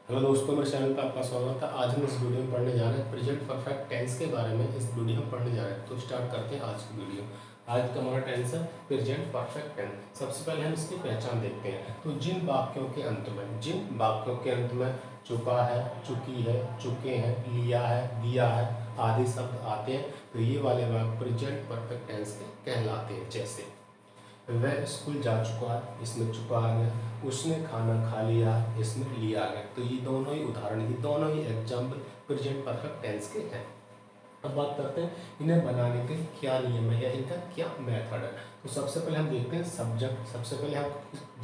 Hello दोस्तों, मेरे channel पर आपका स्वागत है। आज हम इस वीडियो में पढ़ने जा रहे हैं प्रेजेंट परफेक्ट टेंस के बारे में। इस वीडियो में पढ़ने जा रहे हैं तो स्टार्ट करते हैं आज की वीडियो। आज का हमारा टेंस है प्रेजेंट परफेक्ट टेंस। सबसे पहले हम इसकी पहचान देखते हैं। तो जिन वाक्यों के अंत में चुका है, चुकी है, चुके हैं, लिया है, दिया है आदि शब्द आते हैं तो ये वाले वाक्य प्रेजेंट परफेक्ट टेंस के कहलाते हैं। जैसे वह स्कूल जा चुका है, इसमें चुका आ गया। उसने खाना खा लिया, इसमें लिया आ गया। तो ये दोनों ही उदाहरण, ये दोनों ही एग्जाम्पल प्रेजेंट परफेक्ट टेंस के हैं। अब बात करते हैं इन्हें बनाने के क्या नियम है या इनका क्या मेथड है। तो सबसे पहले हम देखते हैं सब्जेक्ट। सबसे पहले हम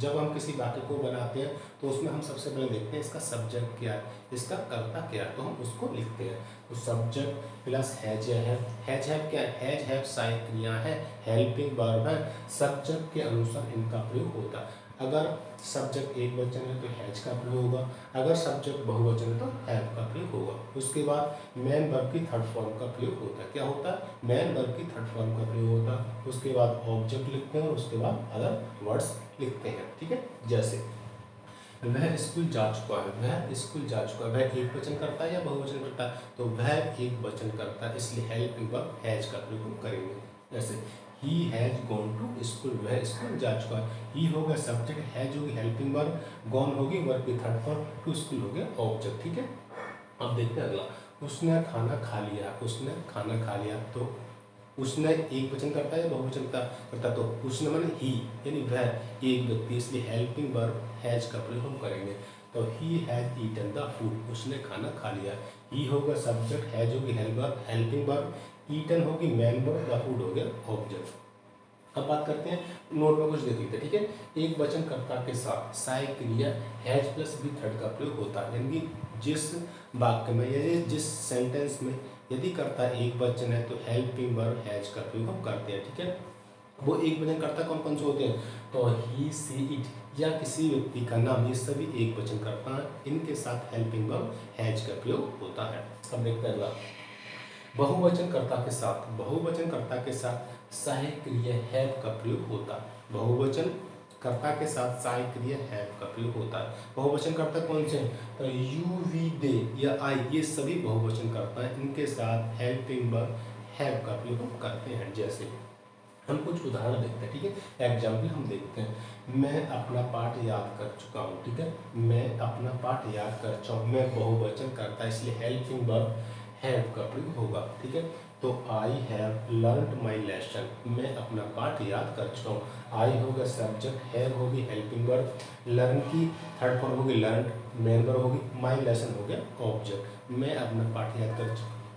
जब हम किसी वाक्य को बनाते हैं तो उसमें हम सबसे पहले देखते हैं इसका सब्जेक्ट क्या है, इसका कर्ता क्या है, तो हम उसको लिखते हैं। तो सब्जेक्ट प्लस हैज है। हैज हैव क्या है? हैज हैव सहायक क्रिया है, हेल्पिंग वर्ब है, सब्जेक्ट के अनुसार इनका प्रयोग होता है। अगर सब्जेक्ट एक वचन है तो हैज का प्रयोग होगा, अगर सब्जेक्ट बहुवचन है तो हैव का प्रयोग होगा। उसके बाद मेन वर्ब की थर्ड फॉर्म का प्रयोग होता है। क्या होता है? मेन वर्ब की थर्ड फॉर्म का प्रयोग होता है। उसके बाद ऑब्जेक्ट लिखते हैं और उसके बाद अदर वर्ड्स लिखते हैं। ठीक है, जैसे वह स्कूल जा चुका है, वह स्कूल जा चुका है। वह एक वचन करता है या बहुवचन करता है? तो वह एक वचन करता है, इसलिए हेल्पिंग वर्ब हैज का प्रयोग हम करेंगे। जैसे he has gone to school, वह स्कूल जा चुका है। ही होगा सब्जेक्ट, हैज होगी हेल्पिंग वर्ब, गॉन होगी वर्ब की थर्ड फॉर्म, टू स्कूल हो गया ऑब्जेक्ट। ठीक है, अब देखते हैं अगला। उसने खाना खा लिया, उसने खाना खा लिया। तो उसने एक वचन करता है या बहुवचन करता? तो उसने माने ही, यानी वह एक व्यक्ति, इसलिए हेल्पिंग वर्ब हैज का प्रयोग हम करेंगे। तो he has eaten the food, उसने खाना खा लिया। ही होगा सब्जेक्ट, हैज होगी हेल्पिंग वर्ब, ईटन होगी मेन वर्ब, द फूड हो गया ऑब्जेक्ट। अब बात करते हैं, नोट में कुछ देख लेते हैं। ठीक है, एक वचन कर्ता के साथ सहायक क्रिया हैज प्लस बी थर्ड का प्रयोग होता है। यानी जिस वाक्य में या जिस सेंटेंस में यदि कर्ता एक वचन है तो हेल्पिंग वर्ब हैज का प्रयोग हम करते हैं। ठीक है, वो एक वचन कर्ता कौन कौन से होते हैं? तो ही, सी, इट या किसी व्यक्ति का नाम, ये सभी एक वचन कर्ता हैं। इनके साथ हेल्पिंग वर्ब हैज का प्रयोग होता है। अब देखते हैं अगला। बहुवचन कर्ता के साथ सहायक क्रिया हैव का प्रयोग होता है। बहुवचन कर्ता के साथ सहायक क्रिया हैव का प्रयोग होता है। बहुवचन कर्ता कौन से हैं? तो यू, वी, दे या आई, ये सभी बहुवचन कर्ता हैं। इनके साथ हेल्पिंग वर्ब हैव का प्रयोग हम करते हैं। जैसे हम कुछ उदाहरण देखते हैं। ठीक है, एग्जाम्पल हम देखते हैं। मैं अपना पाठ याद कर चुका हूँ। ठीक है, मैं अपना पाठ याद कर चुका हूँ। मैं बहुवचन करता, इसलिए हेल्पिंग वर्ब हैव का प्रयोग होगा। ठीक है, तो I have learned my lesson, मैं अपना पाठ याद कर चुका हूँ। आई होगा सब्जेक्ट, हैव होगी हेल्पिंग वर्ब, लर्न की थर्ड फॉर्म होगी लर्न, मेन वर्ब होगी, माई लेसन हो गया ऑब्जेक्ट। मैं अपना पाठ याद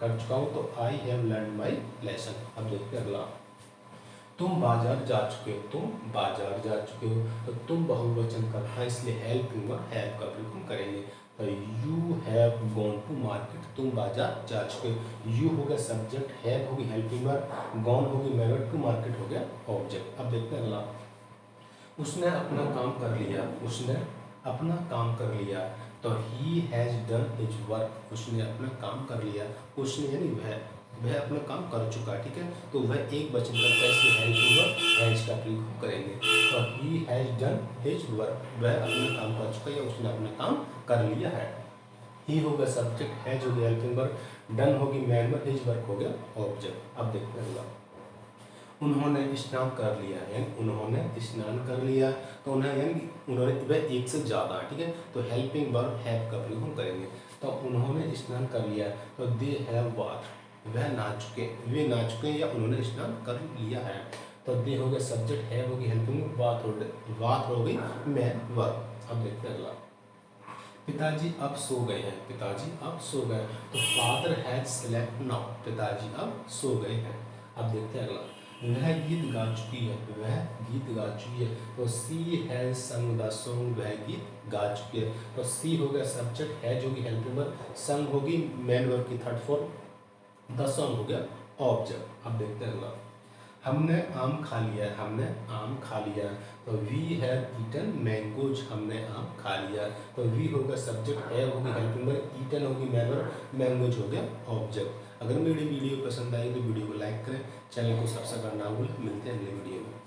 कर चुका हूँ, तो I have learn my lesson. अब देखते हैं अगला। तुम बाजार जा चुके हो, तुम बाजार जा चुके हो। तो तुम बहुवचन करता है, इसलिए हेल्पिंग वर्ब हैव का प्रयोग हम करेंगे। तो you have gone to market, तुम बाजार जा चुके हो। यू हो गया सब्जेक्ट, हैव होगी हेल्पिंग वर्ब, गॉन होगी मेन वर्ब, टू मार्केट हो गया ऑब्जेक्ट। अब देखते हैं अगला। उसने अपना काम कर लिया, उसने अपना काम कर लिया। तो he has done his work, उसने अपना काम कर लिया। उसने यानी वह अपना काम कर चुका है। ठीक है, तो वह एक वचन करता है, इसलिए हेल्पिंग वर्ब हैज का प्रयोग करेंगे। तो he has done his work, वह अपना काम कर चुका है या उसने अपना काम कर लिया है। ही होगा सब्जेक्ट, हैज होगी हेल्पिंग वर्ब, डन होगी मेन वर्ब, हिज वर्क हो गया ऑब्जेक्ट। अब देखते हैं अगला। उन्होंने स्नान कर लिया, यानी उन्होंने स्नान कर लिया। तो उन्हें यानी उन्होंने वह एक से ज़्यादा है। ठीक है, तो हेल्पिंग वर्ब हैव का प्रयोग हम करेंगे। तो उन्होंने स्नान कर लिया, तो दे हैव बाथ, वह नहा चुके, वे नहा चुके या उन्होंने स्नान कर लिया है। तो दे हो गया सब्जेक्ट, हैव होगी हेल्पिंग, बाथ हो गई मेन वर्ब। अब देखते हैं अगला। पिताजी अब सो गए हैं, पिताजी अब सो गए। तो फादर हैज स्लेप्ट नाउ, पिताजी अब सो गए हैं। अब देखते हैं अगला। वह गीत गा चुकी है, वह गीत गा चुकी है। तो सी हैज संग द सॉन्ग, वह गीत गा चुकी है। तो सी हो गया सब्जेक्ट, हैज होगी हेल्पिंग वर्ब, संग होगी मेन वर्ब की थर्ड फॉर्म, द सॉन्ग हो गया ऑब्जेक्ट। अब देखते हैं अगला। हमने आम खा लिया, हमने आम खा लिया। तो वी हैव ईटन मैंगोज, हमने आम खा लिया। तो वी होगा सब्जेक्ट, हैव होगी हेल्पिंग वर्ब, ईटन होगी मेन वर्ब, मैंगोज हो गया ऑब्जेक्ट। अगर मेरी वीडियो पसंद आई तो वीडियो को लाइक करें, चैनल को सब्सक्राइब करना भूलें। मिलते हैं अगले वीडियो में।